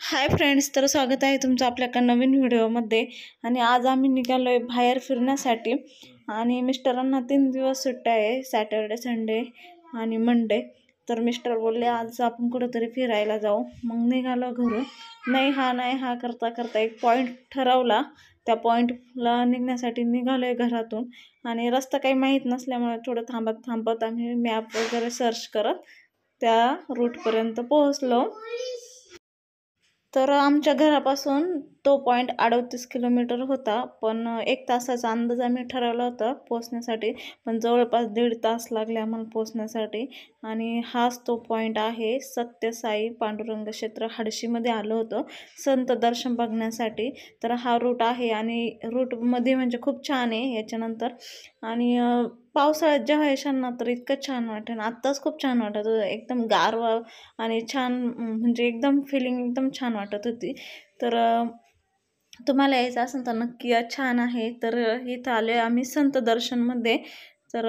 Hi friends, तर स्वागत आहे तुमचं आपल्या एका नवीन व्हिडिओमध्ये. आणि आज आम्ही निघालोय बाहेर फिरण्यासाठी. आणि मिस्टरांना 3 दिवस सुट्ट्या आहे, सॅटर्डे, संडे आणि मंडे. तर मिस्टर बोलले आज आपण कुठेतरी फिरायला जाऊ. मग निघालो घरून. नाही हा करता करता एक पॉईंट ठरवला. त्या पॉईंटला निघण्यासाठी निघालोय घरातून. आणि रस्ता काही माहीत नसल्यामुळे थोडं थांबत आम्ही मॅप वगैरे सर्च करत त्या रूटपर्यंत पोहोचलो. तर आमच्या घरापासून तो पॉईंट 38 किलोमीटर होता, पण 1 तासाचा अंदाज आम्ही ठरवला होता पोचण्यासाठी, पण जवळपास 1.5 तास लागले आम्हाला पोचण्यासाठी. आणि हाच तो पॉईंट आहे. सत्यसाई पांडुरंग क्षेत्र हडशीमध्ये आलो होतो संत दर्शन बघण्यासाठी. तर हा रूट आहे आणि रूटमध्ये म्हणजे खूप छान आहे याच्यानंतर. आणि पावसाळ्यात जेव्हा येशाल ना तर इतकं छान वाटेल. आत्ताच खूप छान वाटत होतं, एकदम गारवा आणि छान, म्हणजे एकदम फिलिंग एकदम छान वाटत होती. तर तुम्हाला यायचं असेल तर नक्की छान आहे. तर इथं आले आम्ही संत दर्शनमध्ये. तर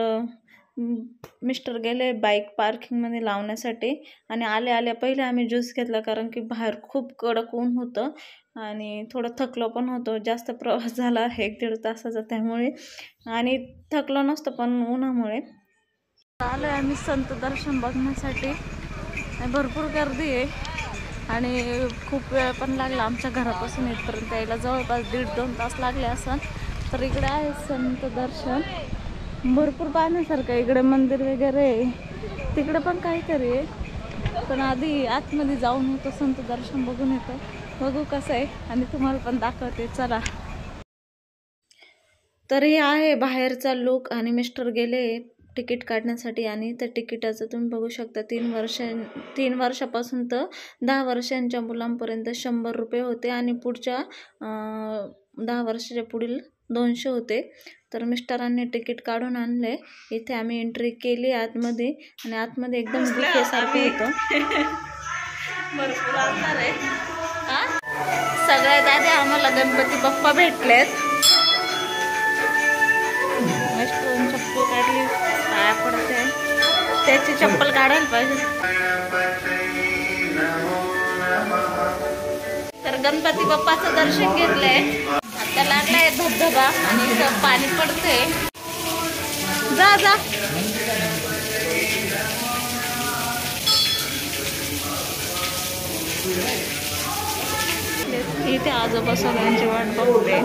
मिस्टर गेले बाईक पार्किंगमध्ये लावण्यासाठी. आणि आल्या पहिले आम्ही ज्यूस घेतला, कारण की बाहेर खूप कडक ऊन होतं आणि थोडं थकलो पण होतो. जास्त प्रवास झाला 1-1.5 तासाचा त्यामुळे, आणि थकलो नसतं पण उन्हामुळे. आलो आम्ही संत दर्शन बघण्यासाठी. भरपूर गर्दी आहे आणि खूप वेळ पण लागला आमच्या घरापासून इथपर्यंत यायला. जवळपास 1.5-2 तास लागले असं. तर इकडे आहे संत दर्शन. भरपूर पाहण्यासारखं इकडे, मंदिर वगैरे आहे. तिकडे पण काहीतरी आहे, पण आधी आतमध्ये जाऊन येतो, संत दर्शन बघून येतो. बघू कसं आहे आणि तुम्हाला पण दाखवते, चला. तर हे आहे बाहेरचा लुक. आणि मिस्टर गेले तिकीट काढण्यासाठी. आणि त्या तिकिटाचं तुम्ही बघू शकता 3 वर्षापासून तर 10 वर्षांच्या मुलांपर्यंत 100 रुपये होते, आणि पुढच्या 10 वर्षाच्या पुढील 200 होते. तर मिस्टरांनी तिकीट काढून आणले. इथे आम्ही एंट्री केली आतमध्ये, आणि आतमध्ये एकदम गुफेसारखं होतं. भरपूर अंधार आहे. सगळ्यात आधी आम्हाला गणपती बाप्पा भेटलेत. चप्पल काढली, पाया पडते. त्याची चप्पल काढायला पाहिजे. तर गणपती बाप्पाचं दर्शन घेतलंय. आता लागलाय धबधबा आणि इथं पाणी पडते. जा जा. इथे आजोबा सगळ्यांची वाट बघते.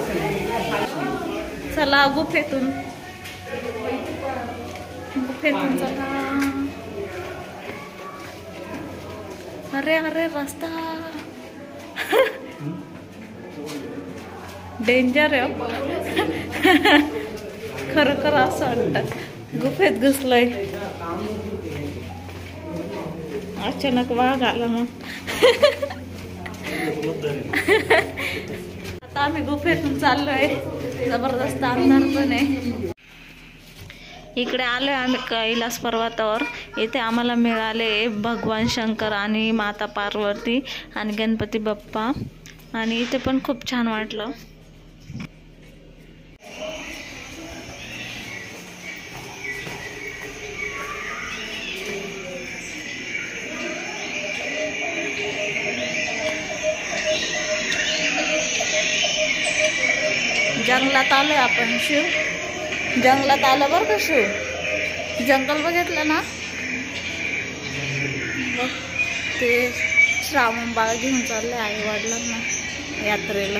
चला गुफेतून चला. अरे रस्ता डेंजर आहे. खरं असं वाटतं गुफेत घुसलोय. अचानक वाघ आला मग. आता आम्ही गुफेतून चाललोय. जबरदस्त अंधार पण आहे. इकडे आलोय आम्ही कैलास पर्वतावर. इथे आम्हाला मिळाले भगवान शंकर आणि माता पार्वती आणि गणपती बाप्पा. आणि इथे पण खूप छान वाटलं. जंगलात आलोय आपण. शिव जंगलात आलं बरं का. शिव जंगल बघितलं ना. बघ ते श्रावण बाळ घेऊन चालले आई वडिलांना यात्रेला.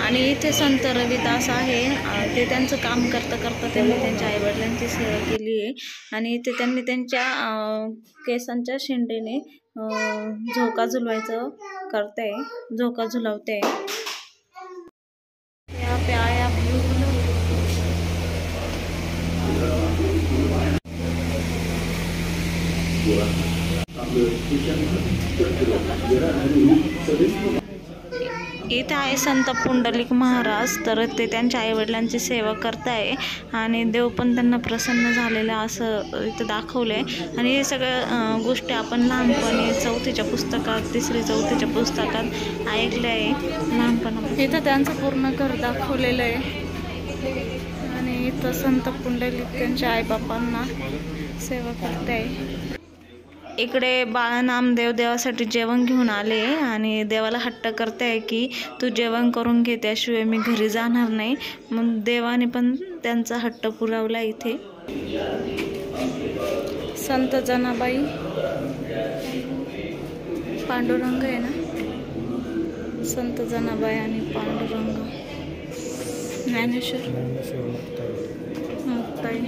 आणि इथे संत रविदास आहे. ते त्यांचं काम करता त्यांनी त्यांच्या आईवडिलांची सेवा केली आहे. आणि इथे त्यांनी त्यांच्या केसांच्या शेंडेने झोका झुलवायचं करते, झोका झुलवते. यहाँ पे आया इथे आहे संत पुंडलिक महाराज, तर ते त्यांच्या आईवडिलांची सेवा करताय आणि देव पण त्यांना प्रसन्न झालेला असं इथं दाखवलंय. आणि हे सगळ्या गोष्टी आपण लहानपणी चौथीच्या पुस्तकात, 3री-4थीच्या पुस्तकात ऐकल्या आहे लहानपणापासून. इथं त्यांचं पूर्ण घर दाखवलेलं आहे आणि इथं संत पुंडलिक त्यांच्या आईबापांना सेवा करताय. इकडे बाळा नामदेव देवासाठी जेवण घेऊन आले आणि देवाला हट्ट करताय की तू जेवण करून घे, त्याशिवाय मी घरी जाणार नाही. मग देवाने पण त्यांचा हट्ट पुरवला. इथे संत जनाबाई, पांडुरंग आहे ना, संत जनाबाई आणि पांडुरंग, ज्ञानेश्वर, मुक्ताई.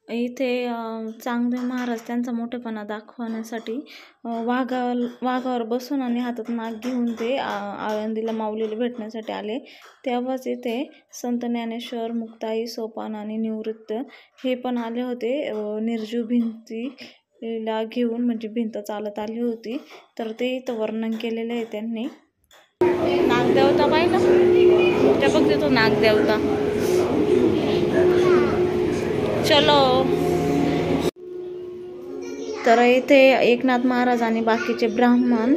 इथे चांगदेव महाराज त्यांचा मोठेपणा दाखवण्यासाठी वाघावर बसून आणि हातात नाग घेऊन ते आळंदीला माऊलीला भेटण्यासाठी आले. तेव्हाच इथे संत ज्ञानेश्वर, मुक्ताई, सोपान आणि निवृत्त हे पण आले होते. निर्जीव भिंतीला घेऊन, म्हणजे भिंत चालत आली होती, तर ते इथं वर्णन केलेलं आहे त्यांनी. नागदेवता पाहिलं त्या, बघते तो नागदेवता. चलो. तर इथे एकनाथ महाराज आणि बाकीचे ब्राह्मण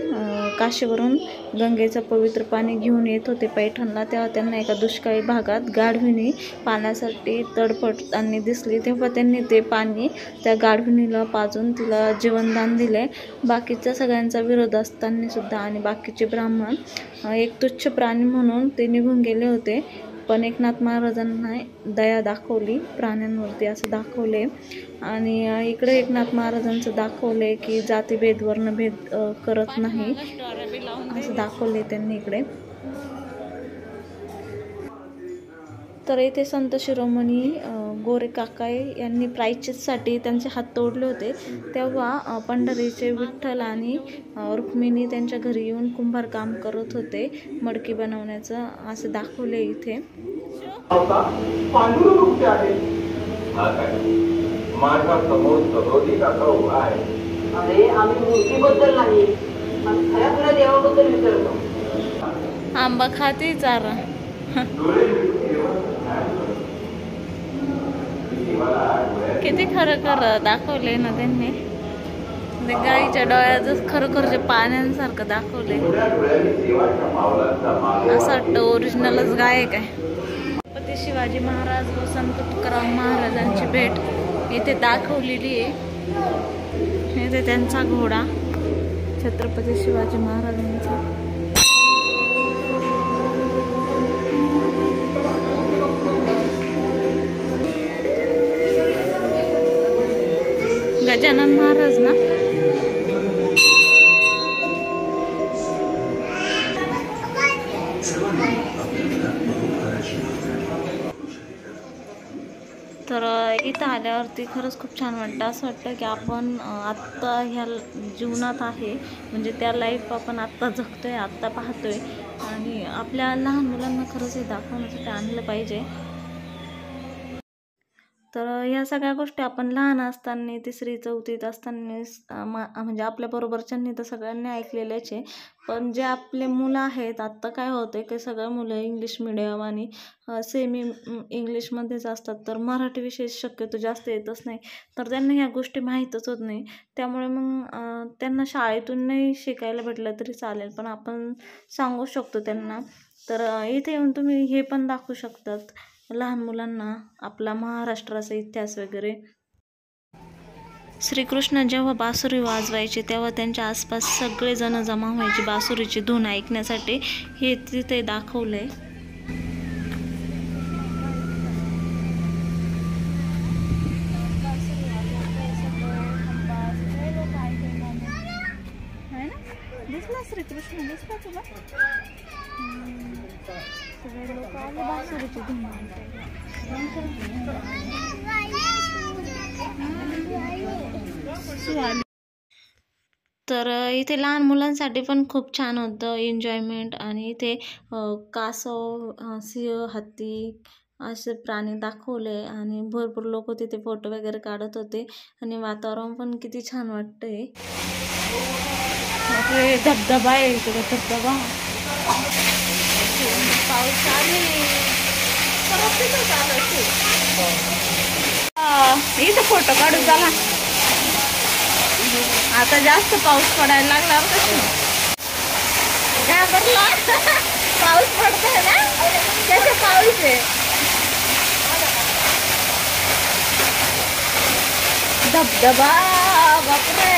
काशीवरून गंगेचं पवित्र पाणी घेऊन येत होते पैठणला. तेव्हा त्यांना एका दुष्काळी भागात गाढविणी पाण्यासाठी तडफडताना दिसली. तेव्हा त्यांनी ते पाणी त्या गाढविणीला पाजून तिला जीवनदान दिले. बाकीच्या सगळ्यांचा विरोध असताना सुद्धा आणि बाकीचे ब्राह्मण एक तुच्छ प्राणी म्हणून ते निघून गेले होते. पण एकनाथ महाराजांना दया दाखवली प्राण्यांवरती असं दाखवले. आणि इकडे एकनाथ महाराजांचं दाखवले की जातीभेद, वर्णभेद करत नाही असं दाखवले त्यांनी इकडे. तर इथे संत शिरोमणी गोरे काका यांनी प्रायश्चित्तासाठी त्यांचे हात तोडले होते. तेव्हा पंढरीचे विठ्ठल आणि रुक्मिणी त्यांच्या घरी येऊन कुंभार काम करत होते मडकी बनवण्याचं, असं दाखवले इथे. माझ्या समोर सरोदी काका उभा आहे. अरे आम्ही मूर्तीबद्दल नाही, खऱ्या खऱ्या देवाबद्दल विचारतो. आंबा खाते चारा. किती खरं खरं दाखवले ना त्यांनी. गाईच्या डोळ्यातच खरोखरच्या पाण्यांसारखं दाखवले. असं वाटतं ओरिजिनलच गाय आहे काय. छत्रपती शिवाजी महाराज व संत तुकाराम महाराजांची भेट इथे दाखवलेली आहे. इथे त्यांचा घोडा छत्रपती शिवाजी महाराजांचा. गजानन महाराज ना. तर इथं आल्यावरती खरंच खूप छान वाटतं. असं वाटतं की आपण आत्ता ह्या जीवनात आहे, म्हणजे त्या लाईफ आपण आत्ता जगतोय, आत्ता पाहतोय. आणि आपल्या लहान मुलांना खरंच हे दाखवण्यासाठी आणलं पाहिजे. तर ह्या सगळ्या गोष्टी आपण लहान असताना 3री-4थीत असताना म्हणजे आपल्याबरोबरच्यांनी तर सगळ्यांनी ऐकलेल्याच आहे. पण जे आपले मुलं आहेत आत्ता काय होतं की सगळं मुलं इंग्लिश मिडियम आणि सेमी इंग्लिशमध्येच असतात. तर मराठी विषय शक्यतो जास्त येतच नाही, तर त्यांना ह्या गोष्टी माहीतच होत नाही. त्यामुळे मग त्यांना शाळेतून नाही शिकायला भेटलं तरी चालेल, पण आपण सांगू शकतो त्यांना. तर इथे येऊन तुम्ही हे पण दाखवू शकतात लहान मुलांना आपला महाराष्ट्राचा इतिहास वगैरे. श्रीकृष्ण जेव्हा बासुरी वाजवायचे तेव्हा त्यांच्या आसपास सगळेजण जमा व्हायचे बासुरीची धून ऐकण्यासाठी. हे तिथे दाखवलंय. दिसला श्रीकृष्ण, दिसला तुला? सगळे लोक आले बासुरीची धून तर इथे लहान मुलांसाठी पण खूप छान होतं एन्जॉयमेंट. आणि इथे कासव, सिंह, हत्ती असे प्राणी दाखवले आणि भरपूर लोक तिथे फोटो वगैरे काढत होते आणि वातावरण पण किती छान वाटतंय. धबधबा आहे इकडे, धबधबा, पाऊस चालू इथं फोटो काढू चला. आता जास्त पाऊस पडायला लागला कसं घाबरला. पाऊस पडतोय ना, त्याचा पाऊस आहे. धबधबा बापरे.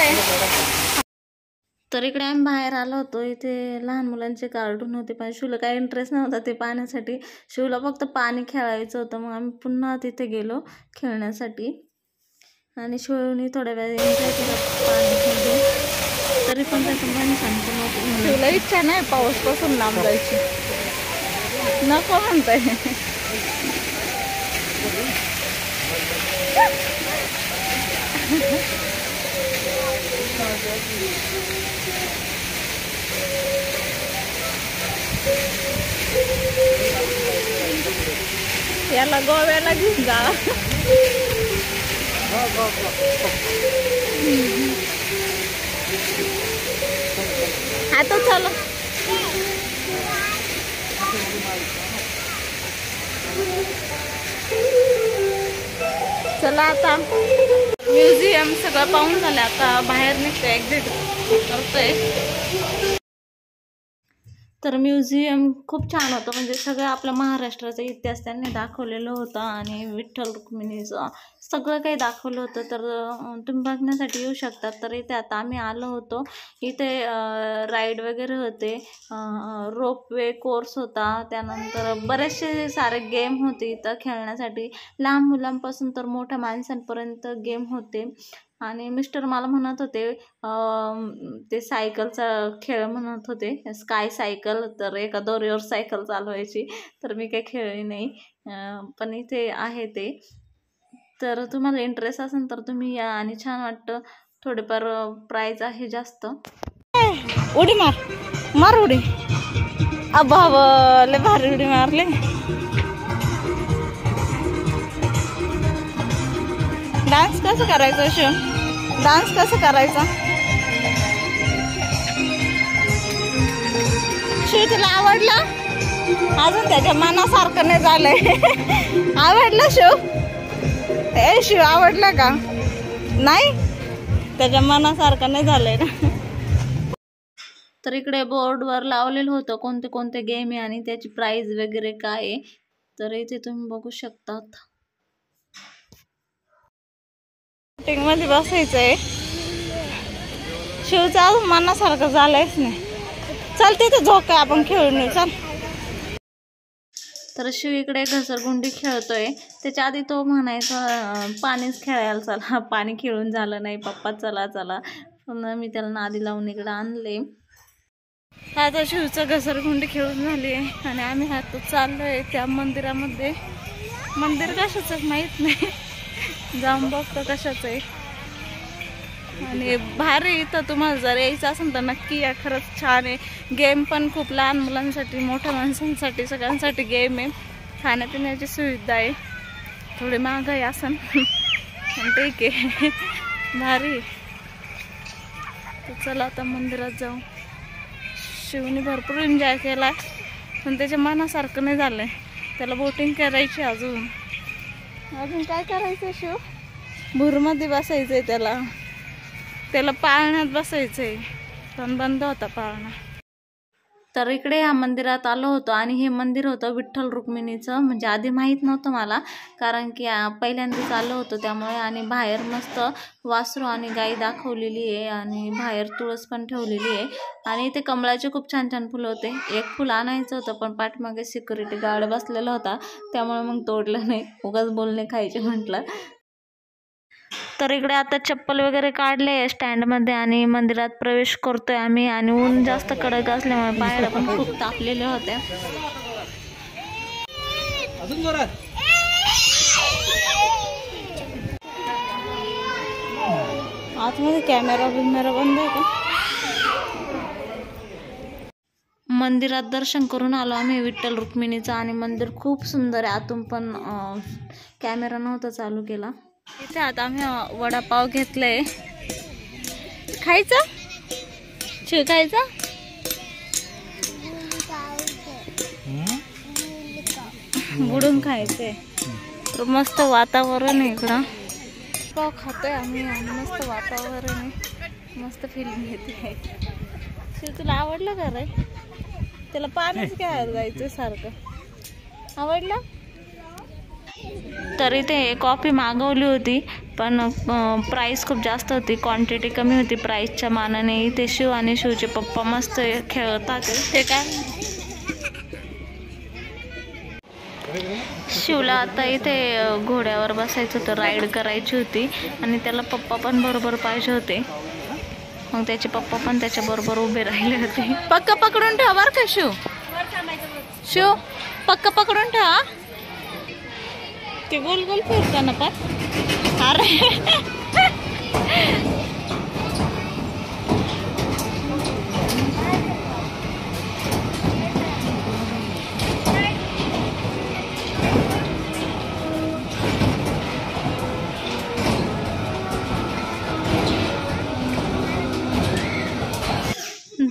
तर इकडे आम्ही बाहेर आलो होतो. इथे लहान मुलांचे कार्टून होते पण शिवला काही इंटरेस्ट नव्हता ते पाहण्यासाठी. शिवला फक्त पाणी खेळायचं होतं. मग आम्ही पुन्हा तिथे गेलो खेळण्यासाठी आणि शिवने थोड्या वेळ एन्जॉय केला पाण्यामध्ये. तरी पण त्याचं मन शांत नव्हतं. शिवला इच्छा नाही पाऊसपासून लांब जायची, नको म्हणताय. याला गोव्याला घेऊन जा. आता चला चला. आता म्युझियम सगळं पाहून झालं. आता बाहेर निघतोय, एक्झिट करतोय. तर म्युझियम खूप छान होतं. म्हणजे सगळं आपल्या महाराष्ट्राचा इतिहास त्यांनी दाखवलेलं होतं आणि विठ्ठल रुक्मिणीचं सगळं काही दाखवलं होतं. तर तुम्ही बघण्यासाठी येऊ शकतात. तर इथे आता आम्ही आलो होतो. इथे राईड वगैरे होते, रोपवे कोर्स होता, त्यानंतर बरेचसे सारे गेम होते इथं खेळण्यासाठी. लहान मुलांपासून तर मोठ्या माणसांपर्यंत गेम होते. आणि मिस्टर मला म्हणत होते ते सायकलचा खेळ म्हणत होते, स्काय सायकल. तर एका दोरीवर सायकल चालवायची. तर मी काही खेळली नाही, पण इथे आहे ते. तर तुम्हाला इंटरेस्ट असेल तर तुम्ही या आणि छान वाटतं. थोडेफार प्राईज आहे जास्त. उडी मार, मार उडी. लय भारी उडी मारले. डान्स कसं करायचा शिव, डान्स कसं करायचा शिव? तुला आवडलं? अजून त्याच्या मनासारखं नाही झालंय. आवडलं शिव? ए शिव आवडलं का? नाही, त्याच्या मनासारखं नाही झालंय ना. तर इकडे बोर्डवर लावलेलं होतं कोणते कोणते गेम आहे आणि त्याची प्राइस वगैरे काय आहे. तर इथे तुम्ही बघू शकतात. बोटिंग मध्ये बसायचंय. शिवचा अजून मनासारखं झालंयच नाही. चल तिथे झोक आहे, आपण खेळून येऊ चल. तर शिव इकडे घसरगुंडी खेळतोय. त्याच्या आधी तो म्हणायचा पाणीच खेळायला चला. पाणी खेळून झालं नाही पप्पा, चला चला. पण मी त्याला नादी लावून इकडे आणले. आता शिवचं घसरगुंडी खेळून झाली आहे आणि आम्ही आता चाललोय त्या मंदिरामध्ये. मंदिर कशाचं माहीत नाही, जाऊन बघतो कशाचं आहे. आणि भारी इथं तुम्हाला जर यायचं असेल तर नक्की या. खरंच छान आहे. गेम पण खूप लहान मुलांसाठी, मोठ्या माणसांसाठी, सगळ्यांसाठी गेम आहे. खाण्यापिण्याची सुविधा आहे. थोडी महागाई असेल पण ठीक आहे, भारी. तर चला आता मंदिरात जाऊ. शिवने भरपूर एन्जॉय केला पण त्याच्या मनासारखं नाही झालंय. त्याला बोटिंग करायची अजून. अजून काय करायचं शिव? भुरमध्ये बसायचंय त्याला. त्याला पाळण्यात बसायचंय पण बंद होता पाळणा. तर इकडे या मंदिरात आलो होतो आणि हे मंदिर होतं विठ्ठल रुक्मिणीचं. म्हणजे आधी माहीत नव्हतं मला, कारण की पहिल्यांदाच आलो होतो त्यामुळे. आणि बाहेर मस्त वासरू आणि गाई दाखवलेली आहे आणि बाहेर तुळस पण ठेवलेली आहे. आणि इथे कमळाचे खूप छान छान फुलं होते. एक फुल आणायचं होतं पण पाठीमागे सिक्युरिटी गार्ड बसलेला होता त्यामुळे मग तोडलं नाही. उगाच बोलणे खायचे म्हटलं. तर इकडे आता चप्पल वगैरे काढले स्टँडमध्ये आणि मंदिरात प्रवेश करतोय आम्ही. आणि ऊन जास्त कडक असल्यामुळे पायाला पण खूप तापलेले होते. आतमध्ये कॅमेरा बिमेरा बंद आहे का? मंदिरात दर्शन करून आलो आम्ही विठ्ठल रुक्मिणीचं आणि मंदिर खूप सुंदर आहे. आतून पण कॅमेरा नव्हता चालू केला. इथे आता आम्ही वडापाव घेतलाय. खायचा शिव खायचा बुडून खायचंय. तर मस्त वातावरण आहे इकडं. पाव खातोय आम्ही आणि मस्त वातावरण आहे. मस्त फिलिंग येते. शिव तुला आवडलं का रे? त्याला पाणीच घ्यायला जायचं सारखं. आवडलं? तरी ते कॉफी मागवली होती पण प्राईस खूप जास्त होती. क्वांटिटी कमी होती प्राईसच्या मानाने. इथे शिव आणि शिवचे पप्पा मस्त खेळतात. ते काय शिवला आता इथे घोड्यावर बसायचं होतं, राईड करायची होती आणि त्याला पप्पा पण बरोबर पाहिजे होते. मग त्याचे पप्पा पण त्याच्या बरोबर उभे राहिले होते. पक्का पकडून ठेवा बरं का शिव. शिव पक्का पकडून ठेवा. ते गोल गोल फिरताना पण. अरे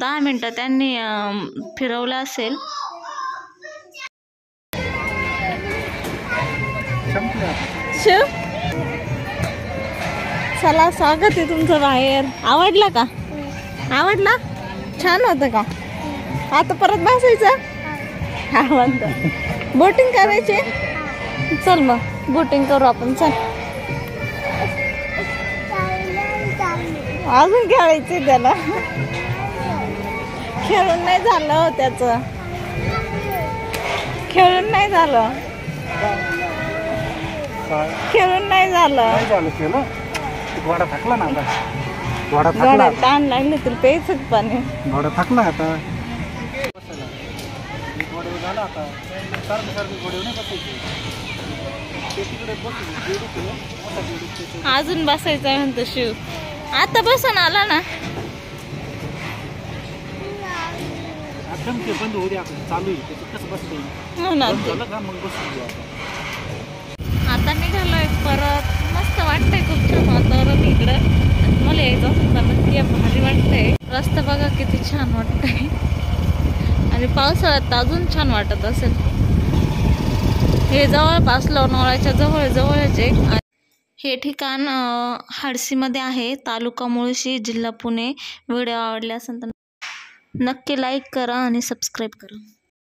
10 मिनिटं त्यांनी फिरवलं असेल. शिव चला स्वागत आहे तुमचं बाहेर. आवडला का? आवडला? छान होतं का? आता परत बसायचं? हा म्हणतो. बोटिंग करायची? चल मग बोटिंग करू आपण. चल अजून खेळायचे त्याला. खेळून नाही झालं त्याचं. खेळून नाही झालं. खेळून नाही झालं. घोडा थकला ना आता. घोडा ताण लागले तर प्यायचं पाणी. घोडा थकला आता. घोडे झाला आता. सारखं सारखं घोडे नाही बसायचे. अजून बसायचं म्हणतो शिव. आता बसून आला ना. बंद होऊ दे आपण. चालू आहे कसं बसता येईल. हो ना. मग बसून आता निघालोय परत. मस्त वाटतंय. खूप छान वातावरण इकडं. मला यायचं असं तर नक्की भारी वाटतंय. रस्ता बघा किती छान वाटतंय. आणि पावसाळ्यात अजून छान वाटत असेल. हे जवळपास लोणावळ्याच्या जवळच आहे. हे ठिकाण हाडसीमध्ये आहे. तालुका मुळशी, जिल्हा पुणे. व्हिडिओ आवडला असेल तर नक्की लाईक करा आणि सबस्क्राईब करा.